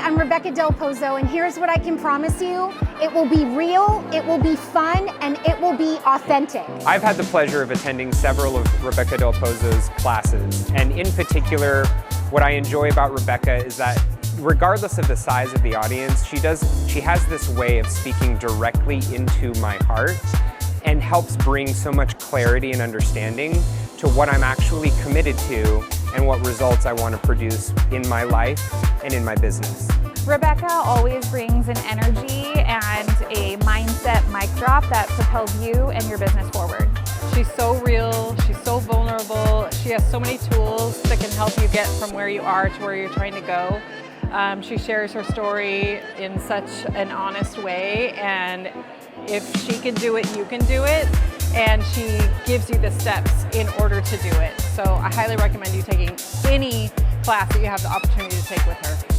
I'm Rebecca Del Pozo, and here's what I can promise you. It will be real, it will be fun, and it will be authentic. I've had the pleasure of attending several of Rebecca Del Pozo's classes, and in particular, what I enjoy about Rebecca is that regardless of the size of the audience, she has this way of speaking directly into my heart and helps bring so much clarity and understanding to what I'm actually committed to and what results I want to produce in my life and in my business. Rebecca always brings an energy and a mindset mic drop that propels you and your business forward. She's so real, she's so vulnerable, she has so many tools that can help you get from where you are to where you're trying to go. She shares her story in such an honest way, and if she can do it, you can do it, and she gives you the steps in order to do it. So I highly recommend you taking any class that you have the opportunity to take with her.